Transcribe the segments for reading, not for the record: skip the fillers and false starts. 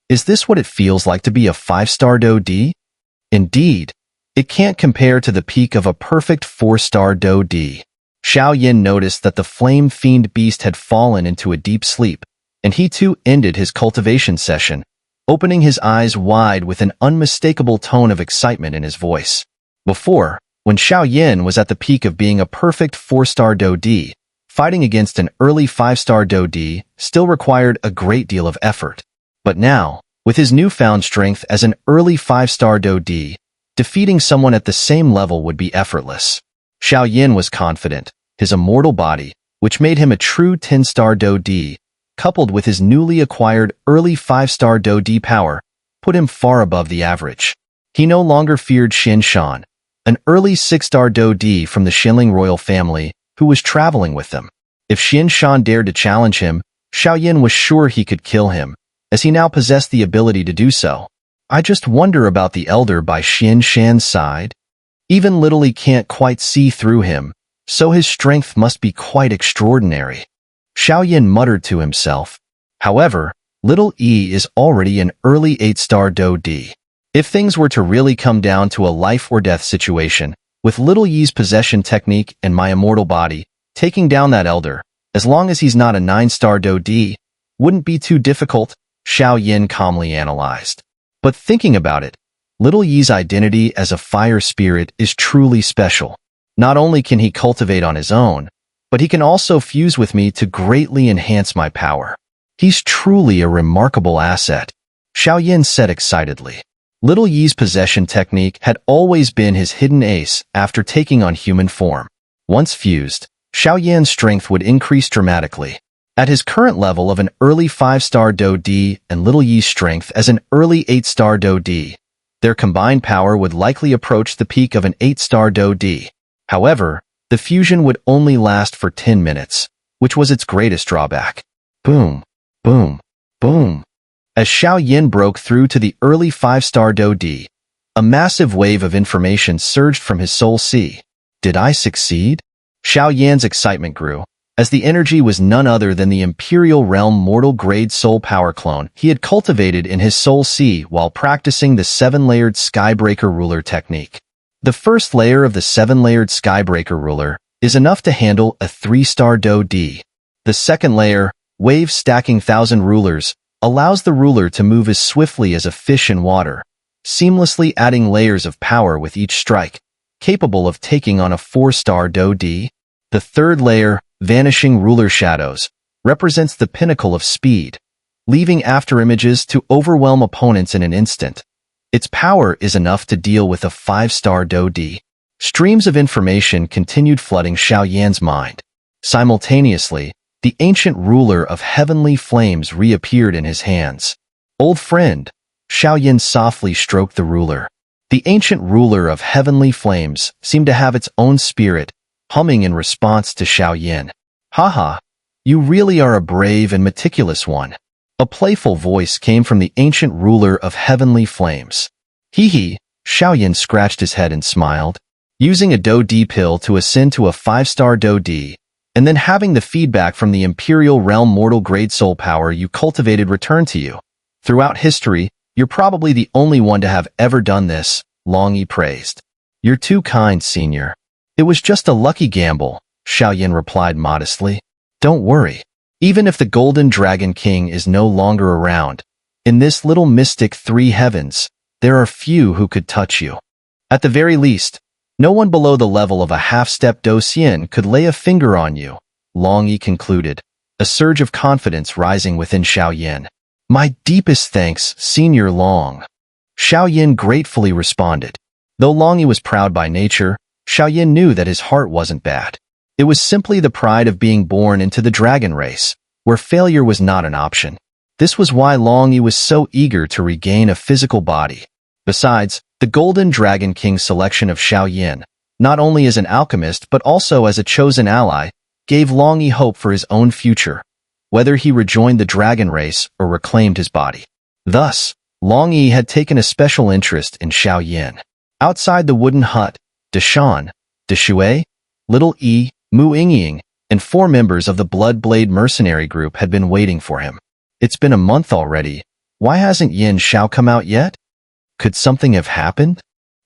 Is this what it feels like to be a 5-star Do-D? Indeed, it can't compare to the peak of a perfect 4-star Do-D. Xiao Yan noticed that the flame fiend beast had fallen into a deep sleep, and he too ended his cultivation session, opening his eyes wide with an unmistakable tone of excitement in his voice. Before, when Xiao Yan was at the peak of being a perfect 4-star Do-D, fighting against an early 5-star Do-D still required a great deal of effort. But now, with his newfound strength as an early 5-star Do-D, defeating someone at the same level would be effortless. Xiao Yan was confident. His immortal body, which made him a true 10-star Do-D, coupled with his newly acquired early 5-star Do-D power, put him far above the average. He no longer feared Xin Shan, an early 6-star Do-D from the Xuanling royal family, who was traveling with them. If Xin Shan dared to challenge him, Xiao Yan was sure he could kill him, as he now possessed the ability to do so. I just wonder about the elder by Xin Shan's side. Even Little E can't quite see through him, so his strength must be quite extraordinary. Xiao Yan muttered to himself. However, Little E is already an early 8-star Do-D. If things were to really come down to a life-or-death situation, with Little Yi's possession technique and my immortal body, taking down that elder, as long as he's not a 9-star Do-D, wouldn't be too difficult, Xiao Yan calmly analyzed. But thinking about it, Little Yi's identity as a fire spirit is truly special. Not only can he cultivate on his own, but he can also fuse with me to greatly enhance my power. He's truly a remarkable asset, Xiao Yan said excitedly. Little Yi's possession technique had always been his hidden ace after taking on human form. Once fused, Xiao Yan's strength would increase dramatically. At his current level of an early 5-star Do-D and Little Yi's strength as an early 8-star Do-D, their combined power would likely approach the peak of an 8-star Do-D. However, the fusion would only last for 10 minutes, which was its greatest drawback. Boom, boom, boom. As Xiao Yan broke through to the early 5-star Do-D, a massive wave of information surged from his soul sea. Did I succeed? Xiao Yan's excitement grew, as the energy was none other than the Imperial Realm mortal-grade soul power clone he had cultivated in his soul sea while practicing the 7-layered Skybreaker Ruler technique. The first layer of the 7-layered Skybreaker Ruler is enough to handle a 3-star Do-D. The second layer, Wave Stacking 1,000 Rulers, allows the ruler to move as swiftly as a fish in water, seamlessly adding layers of power with each strike, capable of taking on a 4-star Do-D. The third layer, Vanishing Ruler Shadows, represents the pinnacle of speed, leaving afterimages to overwhelm opponents in an instant. Its power is enough to deal with a 5-star Do-D. Streams of information continued flooding Xiao Yan's mind. Simultaneously, the ancient ruler of heavenly flames reappeared in his hands. Old friend, Xiao Yan softly stroked the ruler. The ancient ruler of heavenly flames seemed to have its own spirit, humming in response to Xiao Yan. Haha, you really are a brave and meticulous one. A playful voice came from the ancient ruler of heavenly flames. Hee, Xiao Yan scratched his head and smiled. Using a Do-D pill to ascend to a 5-star Do-D, and then having the feedback from the Imperial Realm mortal-grade soul power you cultivated return to you. Throughout history, you're probably the only one to have ever done this, Long E praised. You're too kind, senior. It was just a lucky gamble, Xiao Yan replied modestly. Don't worry. Even if the Golden Dragon King is no longer around, in this little mystic 3 heavens, there are few who could touch you. At the very least, no one below the level of a half-step Docian could lay a finger on you, Long E concluded, a surge of confidence rising within Xiao Yan. My deepest thanks, Senior Long. Xiao Yan gratefully responded. Though Long E was proud by nature, Xiao Yan knew that his heart wasn't bad. It was simply the pride of being born into the dragon race, where failure was not an option. This was why Long E was so eager to regain a physical body. Besides, the Golden Dragon King's selection of Xiao Yan, not only as an alchemist but also as a chosen ally, gave Long E hope for his own future, whether he rejoined the dragon race or reclaimed his body. Thus, Long E had taken a special interest in Xiao Yan. Outside the wooden hut, Deshan, Deshui, Little E, Mu Yingying, and 4 members of the Bloodblade mercenary group had been waiting for him. It's been a month already. Why hasn't Yin Xiao come out yet? Could something have happened?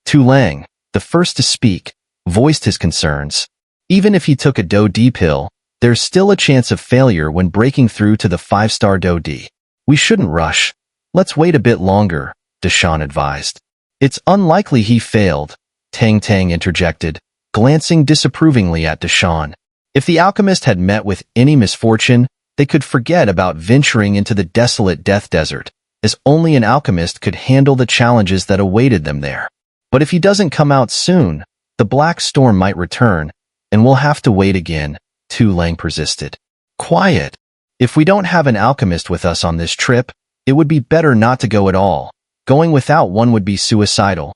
Tu Lang, the first to speak, voiced his concerns. Even if he took a Do D pill, there's still a chance of failure when breaking through to the 5-star Do D. We shouldn't rush. Let's wait a bit longer, Deshawn advised. It's unlikely he failed, Tang Tang interjected, glancing disapprovingly at Deshawn. If the alchemist had met with any misfortune, they could forget about venturing into the Desolate Death Desert, as only an alchemist could handle the challenges that awaited them there. But if he doesn't come out soon, the Black Storm might return, and we'll have to wait again, Tu Lang persisted. Quiet. If we don't have an alchemist with us on this trip, it would be better not to go at all. Going without one would be suicidal.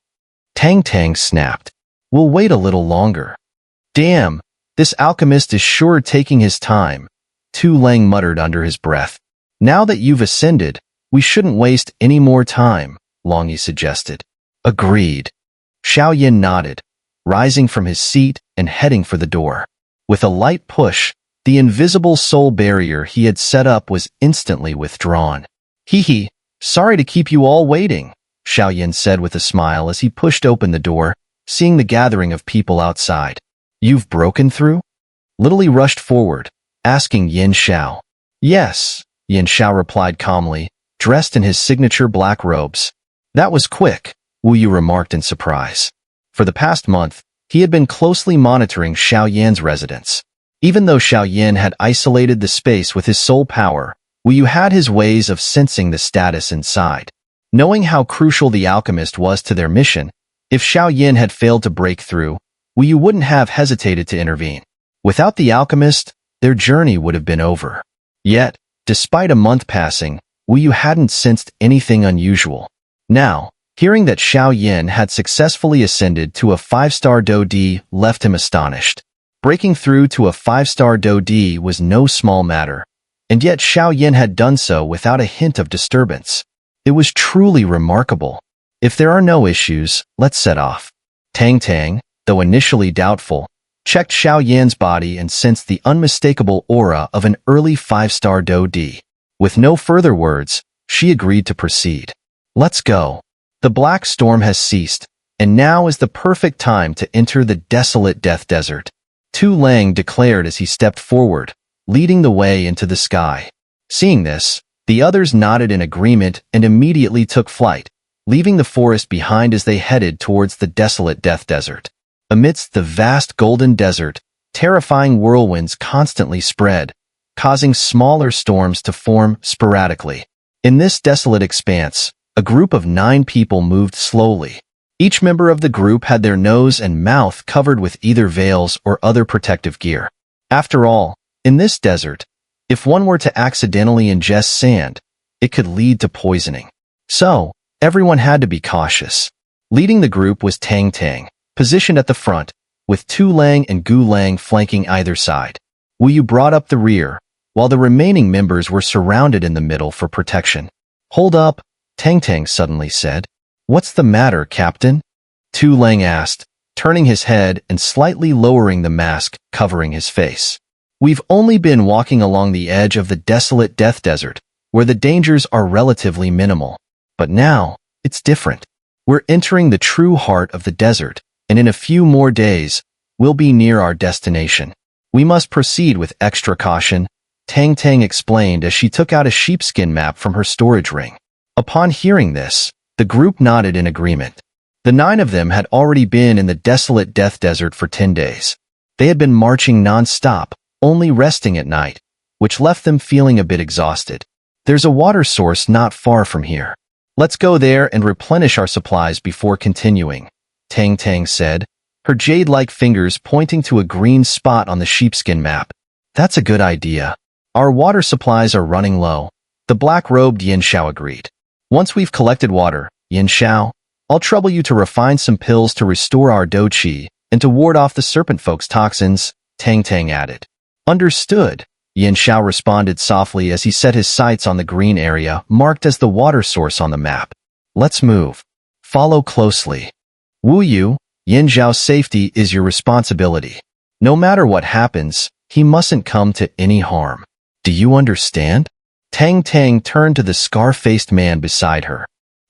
Tang Tang snapped. We'll wait a little longer. Damn, this alchemist is sure taking his time, Tu Lang muttered under his breath. Now that you've ascended, we shouldn't waste any more time, Longy suggested. Agreed. Xiao Yan nodded, rising from his seat and heading for the door. With a light push, the invisible soul barrier he had set up was instantly withdrawn. Hee, sorry to keep you all waiting, Xiao Yan said with a smile as he pushed open the door, seeing the gathering of people outside. You've broken through? Lily rushed forward, asking Yin Xiao. Yes, Yin Xiao replied calmly, dressed in his signature black robes. That was quick, Wu Yu remarked in surprise. For the past month, he had been closely monitoring Xiao Yan's residence. Even though Xiao Yan had isolated the space with his soul power, Wu Yu had his ways of sensing the status inside. Knowing how crucial the alchemist was to their mission, if Xiao Yan had failed to break through, Wu Yu wouldn't have hesitated to intervene. Without the alchemist, their journey would have been over. Yet, despite a month passing, Wu Yu hadn't sensed anything unusual. Now, hearing that Xiao Yan had successfully ascended to a 5-star Do D left him astonished. Breaking through to a 5-star Do D was no small matter, and yet Xiao Yan had done so without a hint of disturbance. It was truly remarkable. If there are no issues, let's set off. Tang Tang, though initially doubtful, checked Xiao Yan's body and sensed the unmistakable aura of an early 5-star Do D. With no further words, she agreed to proceed. Let's go. The Black Storm has ceased, and now is the perfect time to enter the Desolate Death Desert, Tu Lang declared as he stepped forward, leading the way into the sky. Seeing this, the others nodded in agreement and immediately took flight, leaving the forest behind as they headed towards the Desolate Death Desert. Amidst the vast golden desert, terrifying whirlwinds constantly spread, causing smaller storms to form sporadically. In this desolate expanse, a group of 9 people moved slowly. Each member of the group had their nose and mouth covered with either veils or other protective gear. After all, in this desert, if one were to accidentally ingest sand, it could lead to poisoning. So, everyone had to be cautious. Leading the group was Tang Tang, positioned at the front, with Tu Lang and Gu Lang flanking either side. Wu Yu brought up the rear, while the remaining members were surrounded in the middle for protection. Hold up, Tang Tang suddenly said. What's the matter, Captain? Tu Lang asked, turning his head and slightly lowering the mask covering his face. We've only been walking along the edge of the Desolate Death Desert, where the dangers are relatively minimal. But now, it's different. We're entering the true heart of the desert, and in a few more days, we'll be near our destination. We must proceed with extra caution, Tang Tang explained as she took out a sheepskin map from her storage ring. Upon hearing this, the group nodded in agreement. The 9 of them had already been in the Desolate Death Desert for 10 days. They had been marching non-stop, only resting at night, which left them feeling a bit exhausted. There's a water source not far from here. Let's go there and replenish our supplies before continuing, Tang Tang said, her jade-like fingers pointing to a green spot on the sheepskin map. That's a good idea. Our water supplies are running low, the black-robed Yin Xiao agreed. Once we've collected water, Yin Xiao, I'll trouble you to refine some pills to restore our Do Qi and to ward off the serpent folk's toxins, Tang Tang added. Understood, Yin Xiao responded softly as he set his sights on the green area marked as the water source on the map. Let's move. Follow closely. Wu Yu, Yin Xiao's safety is your responsibility. No matter what happens, he mustn't come to any harm. Do you understand? Tang Tang turned to the scar-faced man beside her.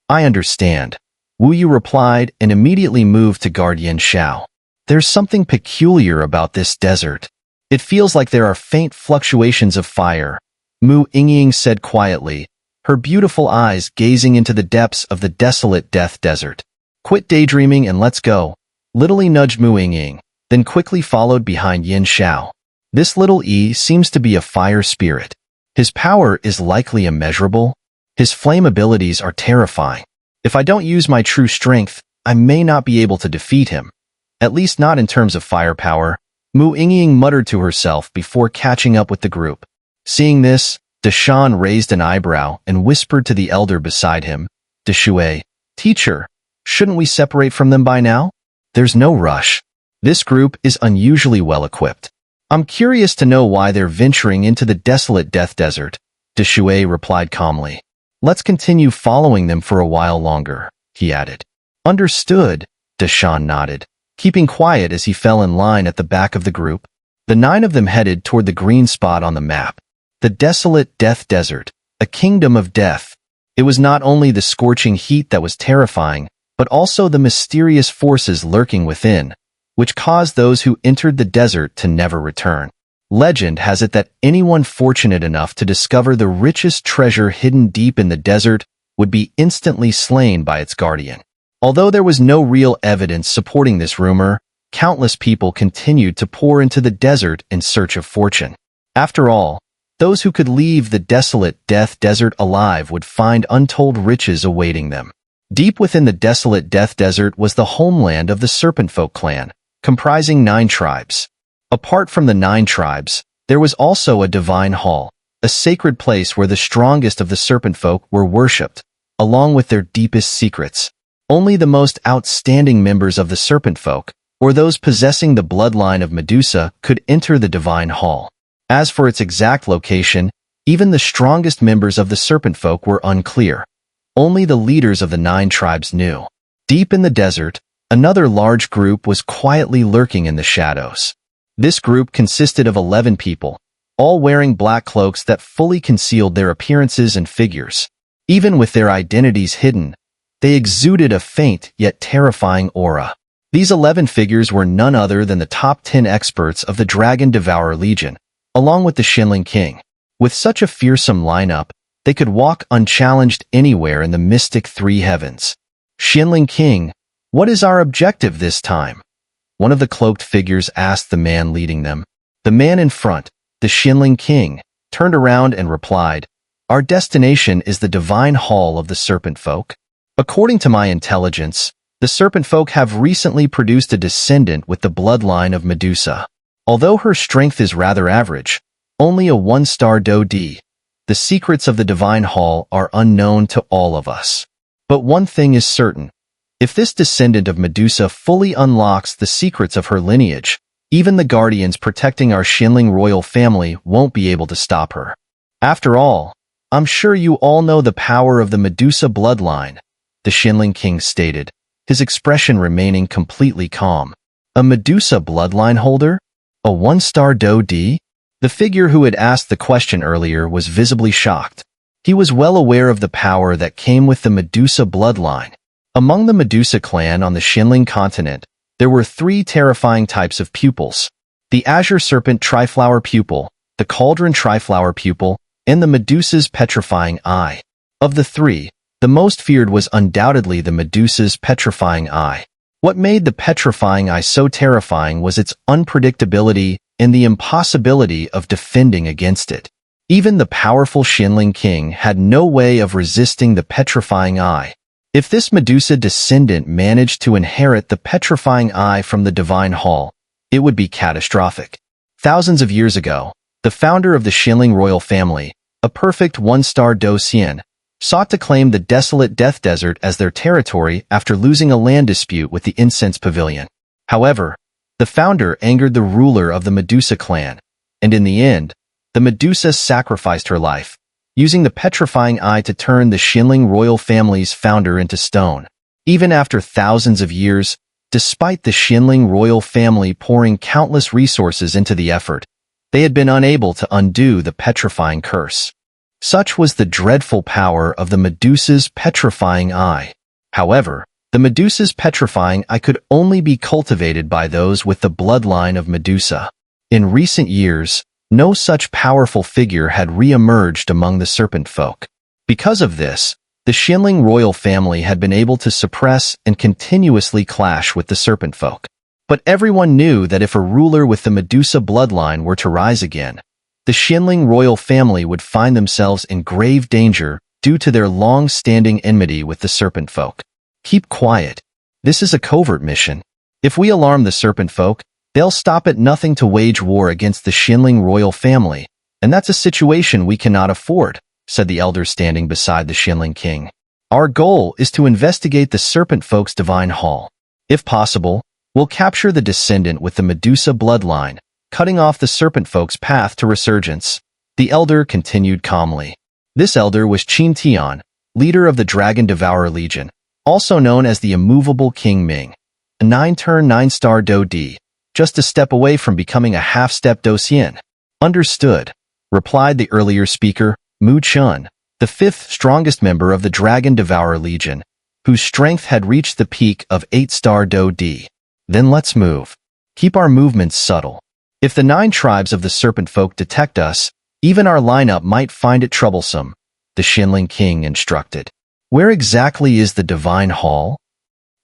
I understand. Wu Yu replied and immediately moved to guard Yin Xiao. There's something peculiar about this desert. It feels like there are faint fluctuations of fire, Mu Yingying said quietly, her beautiful eyes gazing into the depths of the desolate death desert. Quit daydreaming and let's go. Little nudged Mu Yingying, then quickly followed behind Yin Xiao. This little E seems to be a fire spirit. His power is likely immeasurable. His flame abilities are terrifying. If I don't use my true strength, I may not be able to defeat him. At least not in terms of firepower, Mu Yingying muttered to herself before catching up with the group. Seeing this, Deshan raised an eyebrow and whispered to the elder beside him, Deshui, teacher, shouldn't we separate from them by now? There's no rush. This group is unusually well equipped. I'm curious to know why they're venturing into the desolate death desert, Deshui replied calmly. Let's continue following them for a while longer, he added. Understood, Deshan nodded, keeping quiet as he fell in line at the back of the group. The 9 of them headed toward the green spot on the map. The desolate death desert, a kingdom of death. It was not only the scorching heat that was terrifying, but also the mysterious forces lurking within, which caused those who entered the desert to never return. Legend has it that anyone fortunate enough to discover the richest treasure hidden deep in the desert would be instantly slain by its guardian. Although there was no real evidence supporting this rumor, countless people continued to pour into the desert in search of fortune. After all, those who could leave the desolate death desert alive would find untold riches awaiting them. Deep within the desolate death desert was the homeland of the Serpent Folk clan, comprising 9 tribes. Apart from the 9 tribes, there was also a divine hall, a sacred place where the strongest of the Serpent Folk were worshipped, along with their deepest secrets. Only the most outstanding members of the Serpent Folk, or those possessing the bloodline of Medusa, could enter the divine hall. As for its exact location, even the strongest members of the Serpent Folk were unclear. Only the leaders of the 9 tribes knew. Deep in the desert, another large group was quietly lurking in the shadows. This group consisted of 11 people, all wearing black cloaks that fully concealed their appearances and figures. Even with their identities hidden, they exuded a faint yet terrifying aura. These 11 figures were none other than the top 10 experts of the Dragon Devourer Legion, along with the Xuanling King. With such a fearsome lineup, they could walk unchallenged anywhere in the mystic 3 heavens. Xuanling King, what is our objective this time? One of the cloaked figures asked the man leading them. The man in front, the Xuanling King, turned around and replied, Our destination is the divine hall of the Serpent Folk. According to my intelligence, the Serpent Folk have recently produced a descendant with the bloodline of Medusa. Although her strength is rather average, only a 1-star Do-D, the secrets of the divine hall are unknown to all of us. But one thing is certain. If this descendant of Medusa fully unlocks the secrets of her lineage, even the guardians protecting our Xuanling royal family won't be able to stop her. After all, I'm sure you all know the power of the Medusa bloodline, the Xuanling King stated, his expression remaining completely calm. A Medusa bloodline holder? A 1-star Do-D? The figure who had asked the question earlier was visibly shocked. He was well aware of the power that came with the Medusa bloodline. Among the Medusa clan on the Xuanling continent, there were 3 terrifying types of pupils: the Azure Serpent Triflower Pupil, the Cauldron Triflower Pupil, and the Medusa's Petrifying Eye. Of the 3, the most feared was undoubtedly the Medusa's Petrifying Eye. What made the Petrifying Eye so terrifying was its unpredictability and the impossibility of defending against it. Even the powerful Xuanling King had no way of resisting the Petrifying Eye. If this Medusa descendant managed to inherit the Petrifying Eye from the Divine Hall, it would be catastrophic. Thousands of years ago, the founder of the Xuanling royal family, a perfect 1-star Do-Xian, sought to claim the desolate Death Desert as their territory after losing a land dispute with the Incense Pavilion. However, the founder angered the ruler of the Medusa clan, and in the end, the Medusa sacrificed her life, using the Petrifying Eye to turn the Xuanling royal family's founder into stone. Even after thousands of years, despite the Xuanling royal family pouring countless resources into the effort, they had been unable to undo the petrifying curse. Such was the dreadful power of the Medusa's petrifying eye. However, the Medusa's petrifying eye could only be cultivated by those with the bloodline of Medusa. In recent years, no such powerful figure had re-emerged among the serpent folk. Because of this, the Xuanling royal family had been able to suppress and continuously clash with the serpent folk. But everyone knew that if a ruler with the Medusa bloodline were to rise again, the Xuanling royal family would find themselves in grave danger due to their long-standing enmity with the serpent folk. Keep quiet. This is a covert mission. If we alarm the serpent folk, they'll stop at nothing to wage war against the Xuanling royal family, and that's a situation we cannot afford, said the elder standing beside the Xuanling king. Our goal is to investigate the serpent folk's divine hall. If possible, we'll capture the descendant with the Medusa bloodline, cutting off the serpent folk's path to resurgence. The elder continued calmly. This elder was Xiao Yan, leader of the Dragon Devourer Legion, also known as the immovable King Ming, a 9-turn 9-star Do-D, just a step away from becoming a half-step Do-Xian. Understood, replied the earlier speaker, Mu Chun, the 5th strongest member of the Dragon Devourer Legion, whose strength had reached the peak of 8-star Do-D. Then let's move. Keep our movements subtle. If the 9 tribes of the serpent folk detect us, even our lineup might find it troublesome, the Xuanling king instructed. Where exactly is the divine hall?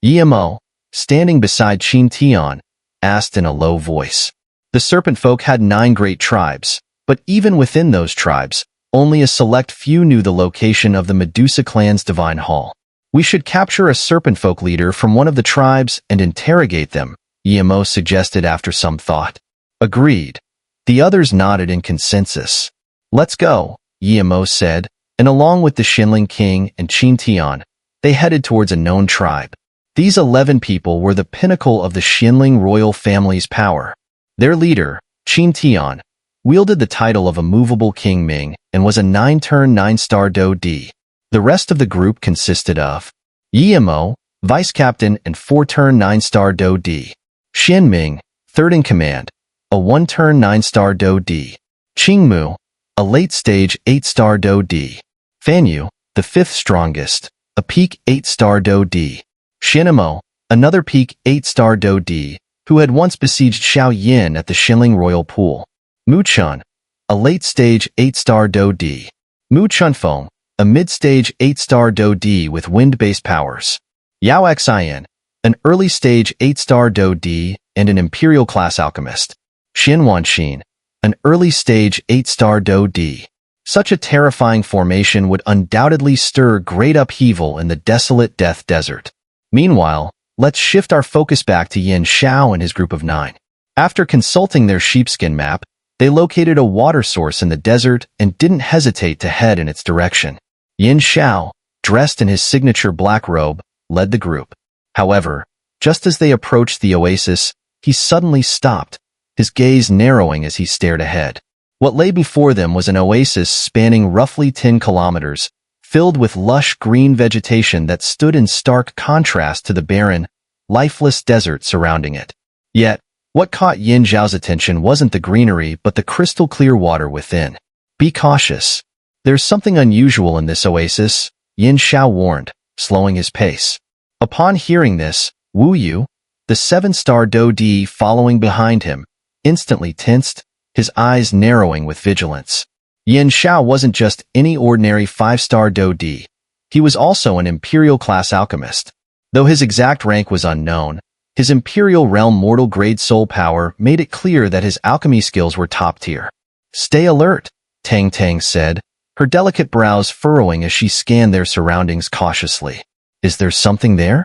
Yemo, standing beside Xiao Yan, asked in a low voice. The serpent folk had 9 great tribes, but even within those tribes, only a select few knew the location of the Medusa clan's divine hall. We should capture a serpent folk leader from one of the tribes and interrogate them, Yemo suggested after some thought. Agreed. The others nodded in consensus. Let's go, Yemo said, and along with the Xuanling king and Xiao Yan, they headed towards a known tribe. These 11 people were the pinnacle of the Xuanling royal family's power. Their leader, Xiao Yan, wielded the title of immovable King Ming and was a 9-turn 9-star Do-D. The rest of the group consisted of Yemo, vice captain and 4-turn 9-star Do-D; Xian Ming, third in command, a 1-turn 9-star Do-D; Qingmu, a late-stage 8-star Do-D; Fanyu, the 5th strongest, a peak 8-star Do-D; Shinamo, another peak 8-star Do-D, who had once besieged Xiao Yan at the Xuanling royal pool; Mu Chun, a late-stage 8-star Do-D; Mu Chunfeng, a mid-stage 8-star Do-D with wind-based powers; Yao Xian, an early-stage 8-star Do-D and an Imperial-class alchemist; Xin Wanxin, an early-stage 8-star Do-D. Such a terrifying formation would undoubtedly stir great upheaval in the Desolate Death Desert. Meanwhile, let's shift our focus back to Yin Xiao and his group of 9. After consulting their sheepskin map, they located a water source in the desert and didn't hesitate to head in its direction. Yin Xiao, dressed in his signature black robe, led the group. However, just as they approached the oasis, he suddenly stopped, his gaze narrowing as he stared ahead. What lay before them was an oasis spanning roughly 10 kilometers, filled with lush green vegetation that stood in stark contrast to the barren, lifeless desert surrounding it. Yet, what caught Yin Xiao's attention wasn't the greenery but the crystal-clear water within. Be cautious. There's something unusual in this oasis, Yin Xiao warned, slowing his pace. Upon hearing this, Wu Yu, the 7-star Do-D following behind him, instantly tensed, his eyes narrowing with vigilance. Yin Xiao wasn't just any ordinary 5-star Do-D. He was also an Imperial-class alchemist. Though his exact rank was unknown, his Imperial Realm mortal-grade soul power made it clear that his alchemy skills were top-tier. Stay alert, Tang Tang said, her delicate brows furrowing as she scanned their surroundings cautiously. Is there something there?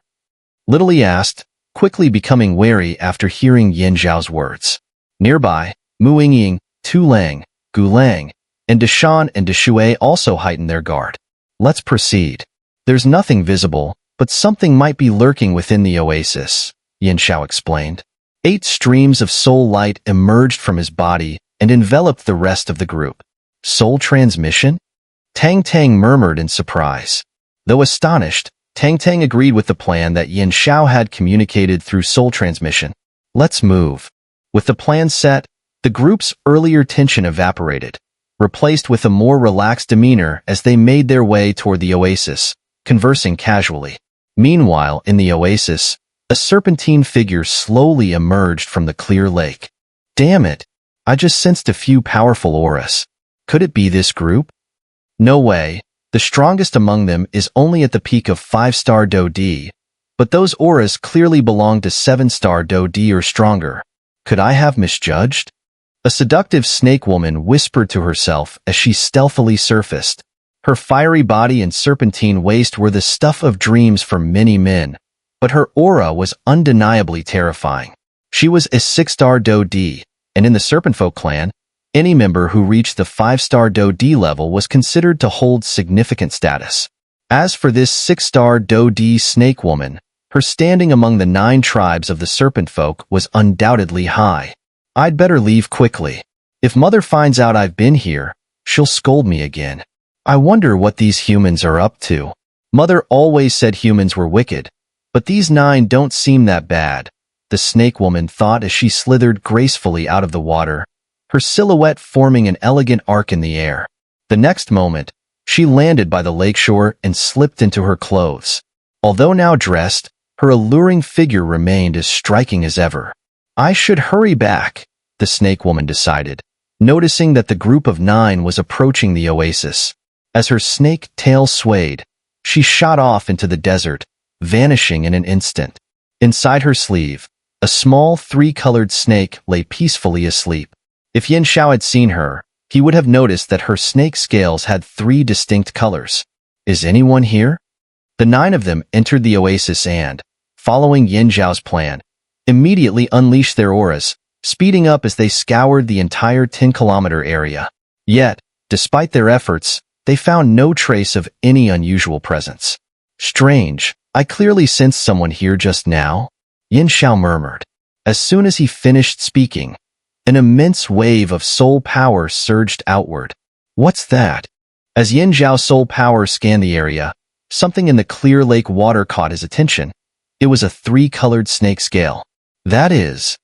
Little Li asked, quickly becoming wary after hearing Yin Xiao's words. Nearby, Mu Yingying, Tu Lang, Gu Lang, and Deshan and Deshui also heightened their guard. Let's proceed. There's nothing visible, but something might be lurking within the oasis, Yin Xiao explained. 8 streams of soul light emerged from his body and enveloped the rest of the group. Soul transmission? Tang Tang murmured in surprise. Though astonished, Tang Tang agreed with the plan that Yin Xiao had communicated through soul transmission. Let's move. With the plan set, the group's earlier tension evaporated. replaced with a more relaxed demeanor as they made their way toward the oasis, conversing casually. Meanwhile, in the oasis, a serpentine figure slowly emerged from the clear lake. Damn it! I just sensed a few powerful auras. Could it be this group? No way. The strongest among them is only at the peak of 5-star Do D, but those auras clearly belong to 7-star Do D or stronger. Could I have misjudged? A seductive snake woman whispered to herself as she stealthily surfaced. Her fiery body and serpentine waist were the stuff of dreams for many men, but her aura was undeniably terrifying. She was a 6-star Do D, and in the Serpentfolk clan, any member who reached the 5-star Do D level was considered to hold significant status. As for this 6-star Do D snake woman, her standing among the 9 tribes of the Serpentfolk was undoubtedly high. I'd better leave quickly. If Mother finds out I've been here, she'll scold me again. I wonder what these humans are up to. Mother always said humans were wicked, but these 9 don't seem that bad, the snake woman thought as she slithered gracefully out of the water, her silhouette forming an elegant arc in the air. The next moment, she landed by the lakeshore and slipped into her clothes. Although now dressed, her alluring figure remained as striking as ever. I should hurry back, the snake woman decided, noticing that the group of 9 was approaching the oasis. As her snake tail swayed, she shot off into the desert, vanishing in an instant. Inside her sleeve, a small 3-colored snake lay peacefully asleep. If Yin Xiao had seen her, he would have noticed that her snake scales had 3 distinct colors. Is anyone here? The 9 of them entered the oasis and, following Yin Xiao's plan, immediately unleashed their auras, speeding up as they scoured the entire 10-kilometer area. Yet, despite their efforts, they found no trace of any unusual presence. Strange, I clearly sensed someone here just now, Yin Xiao murmured. As soon as he finished speaking, an immense wave of soul power surged outward. What's that? As Yin Xiao's soul power scanned the area, something in the clear lake water caught his attention. It was a 3-colored snake scale. That is,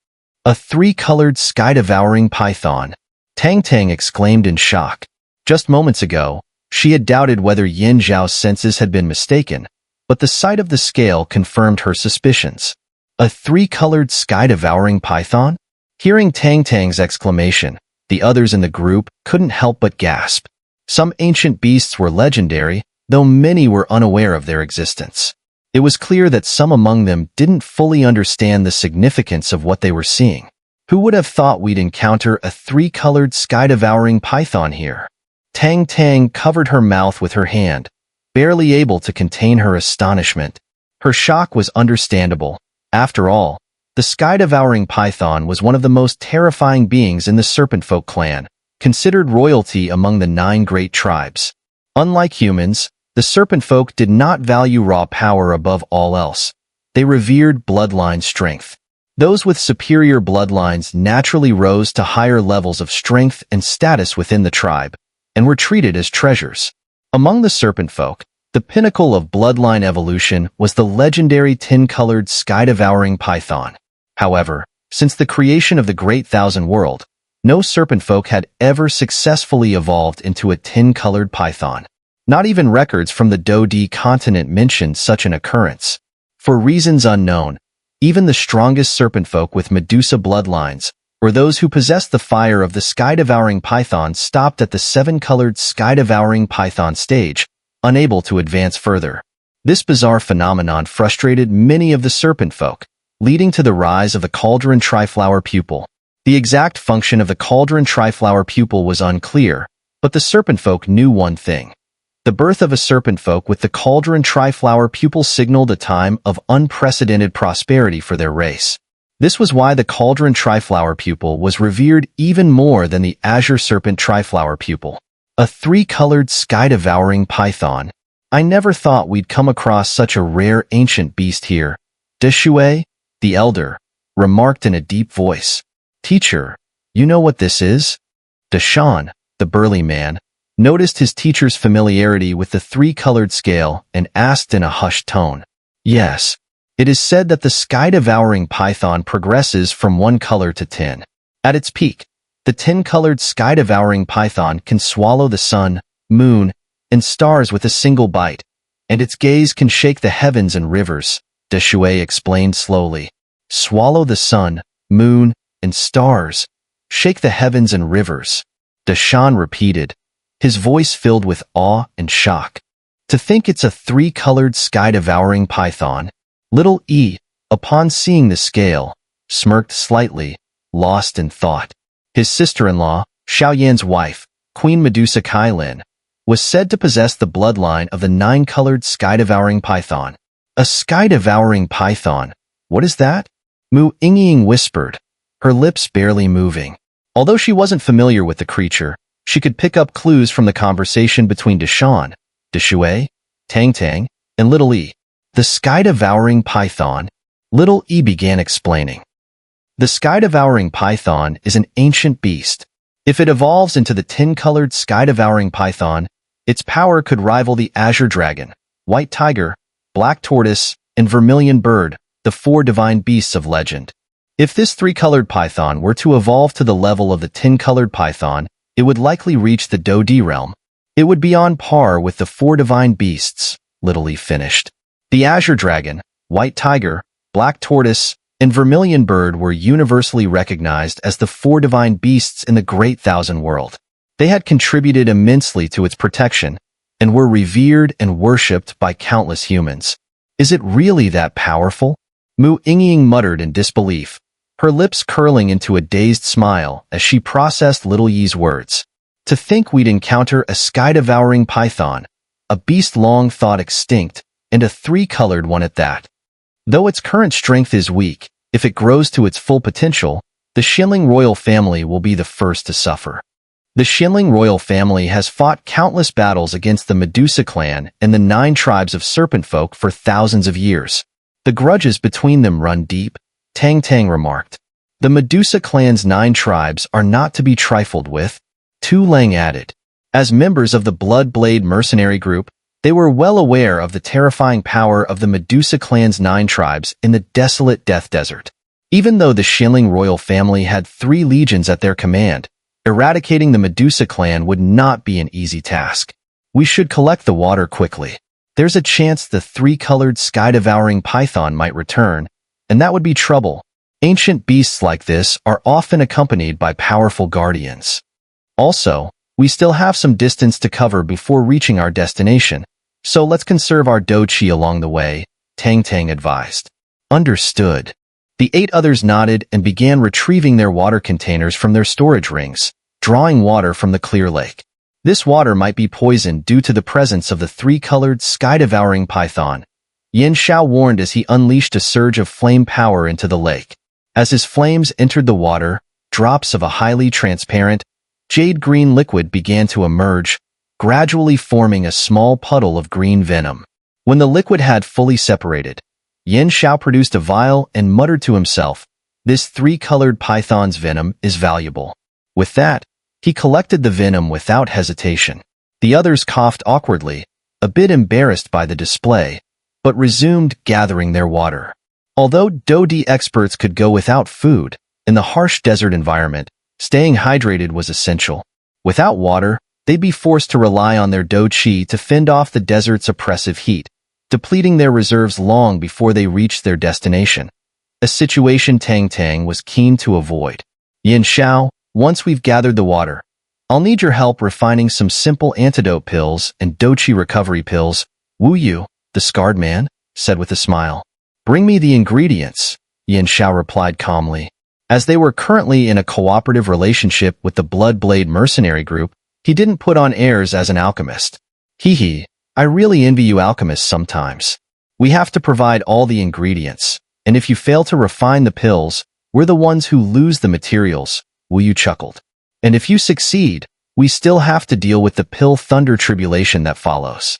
a 3-colored sky-devouring python. Tang Tang exclaimed in shock. Just moments ago, she had doubted whether Yin Xiao's senses had been mistaken, but the sight of the scale confirmed her suspicions. A 3-colored sky-devouring python? Hearing Tang Tang's exclamation, the others in the group couldn't help but gasp. Some ancient beasts were legendary, though many were unaware of their existence. It was clear that some among them didn't fully understand the significance of what they were seeing. Who would have thought we'd encounter a 3-colored sky-devouring python here? Tang Tang covered her mouth with her hand, barely able to contain her astonishment. Her shock was understandable. After all, the sky-devouring python was one of the most terrifying beings in the Serpentfolk clan, considered royalty among the 9 great tribes. Unlike humans, the Serpentfolk did not value raw power above all else. They revered bloodline strength. Those with superior bloodlines naturally rose to higher levels of strength and status within the tribe, and were treated as treasures. Among the Serpentfolk, the pinnacle of bloodline evolution was the legendary 10-colored sky-devouring python. However, since the creation of the Great Thousand World, no Serpentfolk had ever successfully evolved into a 10-colored python. Not even records from the Do D continent mentioned such an occurrence. For reasons unknown, even the strongest Serpentfolk with Medusa bloodlines, or those who possessed the fire of the sky-devouring python, stopped at the 7-colored sky-devouring python stage, unable to advance further. This bizarre phenomenon frustrated many of the Serpentfolk, leading to the rise of the Cauldron Triflower Pupil. The exact function of the Cauldron Triflower Pupil was unclear, but the Serpentfolk knew one thing. The birth of a Serpentfolk with the Cauldron Triflower Pupil signaled a time of unprecedented prosperity for their race. This was why the Cauldron Triflower Pupil was revered even more than the Azure Serpent Triflower Pupil. A 3-colored sky-devouring python. I never thought we'd come across such a rare ancient beast here. Deshui, the elder, remarked in a deep voice. Teacher, you know what this is? Deshan, the burly man, noticed his teacher's familiarity with the 3-colored scale and asked in a hushed tone. Yes, it is said that the sky-devouring python progresses from 1 color to 10. At its peak, The 10-colored sky-devouring python can swallow the sun, moon, and stars with a single bite, and its gaze can shake the heavens and rivers, Desolate explained slowly. Swallow the sun, moon, and stars. Shake the heavens and rivers, Deshaun repeated, his voice filled with awe and shock. To think it's a 3-colored sky-devouring python. Little E, upon seeing the scale, smirked slightly, lost in thought. His sister-in-law, Xiao Yan's wife, Queen Medusa Kailin, was said to possess the bloodline of the 9-colored sky-devouring python. A sky-devouring python? What is that? Mu Ying whispered, her lips barely moving. Although she wasn't familiar with the creature, she could pick up clues from the conversation between Deshaun, Desolate, Tang, and Little E. The sky-devouring python? Little E began explaining. The sky-devouring python is an ancient beast. If it evolves into the 10-colored sky-devouring python, its power could rival the azure dragon, white tiger, black tortoise, and vermilion bird, the 4 divine beasts of legend. If this 3-colored python were to evolve to the level of the 10-colored python, it would likely reach the Do-D realm. It would be on par with the 4 divine beasts, Little E finished. The azure dragon, white tiger, black tortoise, and vermilion bird were universally recognized as the 4 divine beasts in the Great Thousand World. They had contributed immensely to its protection, and were revered and worshipped by countless humans. Is it really that powerful? Mu Ying muttered in disbelief, her lips curling into a dazed smile as she processed Little Yi's words. To think we'd encounter a sky-devouring python, a beast long thought extinct, and a 3-colored one at that. Though its current strength is weak, if it grows to its full potential, the Xuanling royal family will be the first to suffer. The Xuanling royal family has fought countless battles against the Medusa clan and the 9 tribes of serpent folk for thousands of years. The grudges between them run deep, Tang remarked. The Medusa clan's 9 tribes are not to be trifled with, Tu Lang added. As members of the Blood Blade mercenary group, they were well aware of the terrifying power of the Medusa clan's 9 tribes in the Desolate Death Desert. Even though the Xuanling royal family had 3 legions at their command, eradicating the Medusa clan would not be an easy task. We should collect the water quickly. There's a chance the 3-colored sky-devouring python might return, and that would be trouble. Ancient beasts like this are often accompanied by powerful guardians. Also, we still have some distance to cover before reaching our destination, so let's conserve our do-chi along the way, Tang advised. Understood. The 8 others nodded and began retrieving their water containers from their storage rings, drawing water from the clear lake. This water might be poisoned due to the presence of the 3-colored sky-devouring python, Yin Xiao warned as he unleashed a surge of flame power into the lake. As his flames entered the water, drops of a highly transparent, jade-green liquid began to emerge, gradually forming a small puddle of green venom. When the liquid had fully separated, Yin Xiao produced a vial and muttered to himself, "This 3-colored python's venom is valuable." With that, he collected the venom without hesitation. The others coughed awkwardly, a bit embarrassed by the display, but resumed gathering their water. Although Do-D experts could go without food, in the harsh desert environment, staying hydrated was essential. Without water, they'd be forced to rely on their Do-Chi to fend off the desert's oppressive heat, depleting their reserves long before they reached their destination. A situation Tang was keen to avoid. Yin Xiao, once we've gathered the water, I'll need your help refining some simple antidote pills and Do-Chi recovery pills. Wu Yu, the scarred man, said with a smile. Bring me the ingredients, Yin Xiao replied calmly. As they were currently in a cooperative relationship with the Blood Blade mercenary group, he didn't put on airs as an alchemist. Hee, I really envy you alchemists sometimes. We have to provide all the ingredients, and if you fail to refine the pills, we're the ones who lose the materials, Wu Yu chuckled. And if you succeed, we still have to deal with the pill thunder tribulation that follows.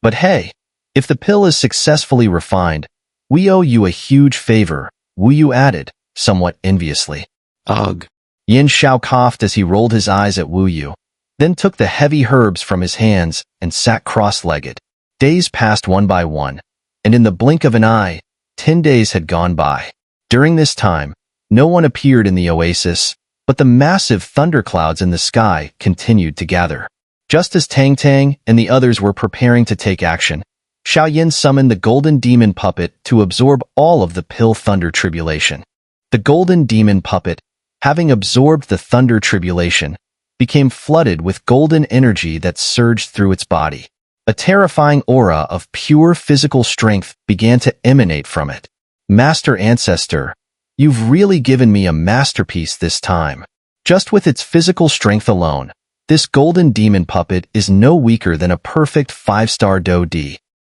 But hey, if the pill is successfully refined, we owe you a huge favor, Wu Yu added, somewhat enviously. Ugh. Yin Xiao coughed as he rolled his eyes at Wu Yu, then took the heavy herbs from his hands and sat cross-legged. Days passed one by one, and in the blink of an eye, 10 days had gone by. During this time, no one appeared in the oasis, but the massive thunderclouds in the sky continued to gather. Just as Tang Tang and the others were preparing to take action, Xiao Yan summoned the golden demon puppet to absorb all of the pill thunder tribulation. The golden demon puppet, having absorbed the thunder tribulation, became flooded with golden energy that surged through its body. A terrifying aura of pure physical strength began to emanate from it. Master Ancestor, you've really given me a masterpiece this time. Just with its physical strength alone, this golden demon puppet is no weaker than a perfect 5-star Do D.